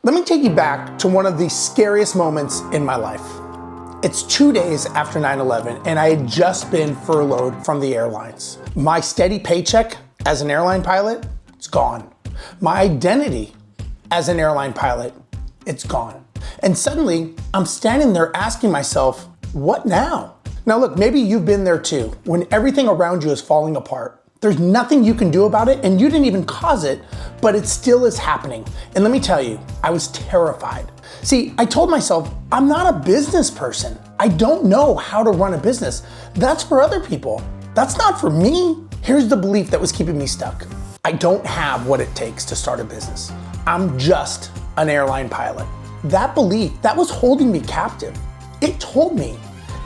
Let me take you back to one of the scariest moments in my life. It's 2 days after 9/11 and I had just been furloughed from the airlines. My steady paycheck as an airline pilot, it's gone. My identity as an airline pilot, it's gone. And suddenly I'm standing there asking myself, what now? Now look, maybe you've been there too, when everything around you is falling apart. There's nothing you can do about it and you didn't even cause it, but it still is happening. And let me tell you, I was terrified. See, I told myself, I'm not a business person. I don't know how to run a business. That's for other people. That's not for me. Here's the belief that was keeping me stuck. I don't have what it takes to start a business. I'm just an airline pilot. That belief, that was holding me captive. It told me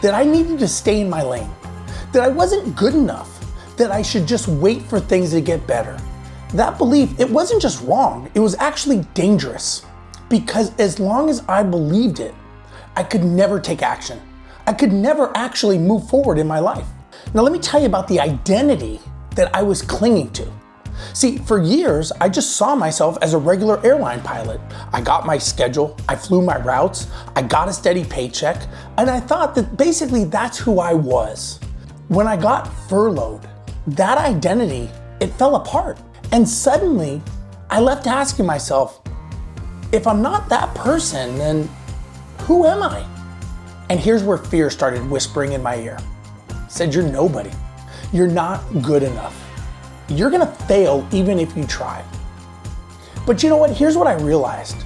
that I needed to stay in my lane, that I wasn't good enough, that I should just wait for things to get better. That belief, it wasn't just wrong, it was actually dangerous. Because as long as I believed it, I could never take action. I could never actually move forward in my life. Now let me tell you about the identity that I was clinging to. See, for years, I just saw myself as a regular airline pilot. I got my schedule, I flew my routes, I got a steady paycheck, and I thought that basically that's who I was. When I got furloughed, that identity, it fell apart. And suddenly, I left asking myself, if I'm not that person, then who am I? And here's where fear started whispering in my ear. It said, you're nobody. You're not good enough. You're gonna fail even if you try. But you know what? Here's what I realized.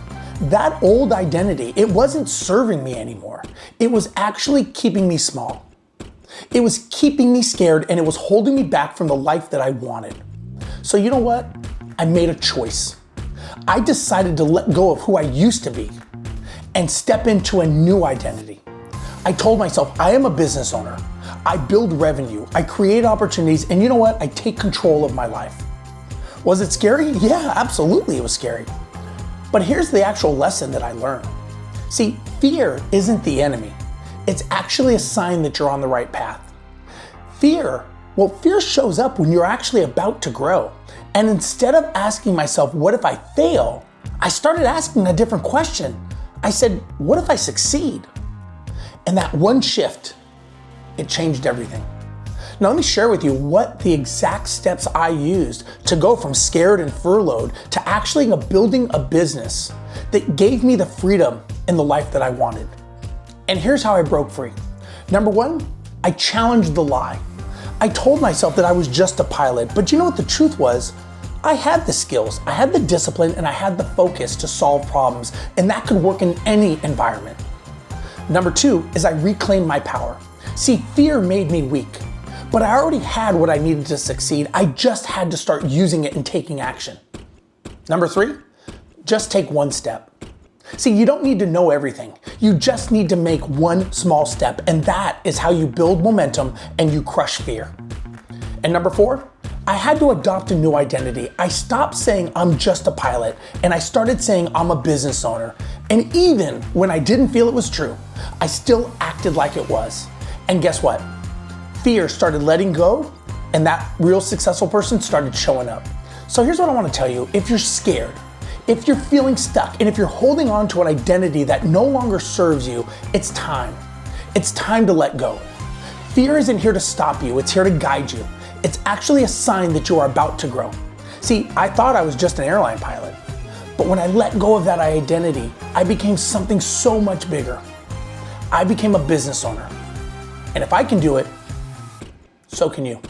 That old identity, it wasn't serving me anymore. It was actually keeping me small. It was keeping me scared and it was holding me back from the life that I wanted. So you know what? I made a choice. I decided to let go of who I used to be and step into a new identity. I told myself, I am a business owner. I build revenue, I create opportunities, and you know what? I take control of my life. Was it scary? Yeah, absolutely it was scary. But here's the actual lesson that I learned. See, fear isn't the enemy. It's actually a sign that you're on the right path. Fear shows up when you're actually about to grow. And instead of asking myself, what if I fail? I started asking a different question. I said, what if I succeed? And that one shift, it changed everything. Now let me share with you what the exact steps I used to go from scared and furloughed to actually building a business that gave me the freedom in the life that I wanted. And here's how I broke free. Number one, I challenged the lie. I told myself that I was just a pilot, but you know what the truth was? I had the skills, I had the discipline, and I had the focus to solve problems, and that could work in any environment. Number two is I reclaimed my power. See, fear made me weak, but I already had what I needed to succeed. I just had to start using it and taking action. Number three, just take one step. See, you don't need to know everything. You just need to make one small step, and that is how you build momentum and you crush fear. And number four, I had to adopt a new identity. I stopped saying I'm just a pilot, and I started saying I'm a business owner. And even when I didn't feel it was true, I still acted like it was. And guess what? Fear started letting go, and that real successful person started showing up. So here's what I want to tell you. If you're scared, if you're feeling stuck, and if you're holding on to an identity that no longer serves you, it's time. It's time to let go. Fear isn't here to stop you, it's here to guide you. It's actually a sign that you are about to grow. See, I thought I was just an airline pilot, but when I let go of that identity, I became something so much bigger. I became a business owner. And if I can do it, so can you.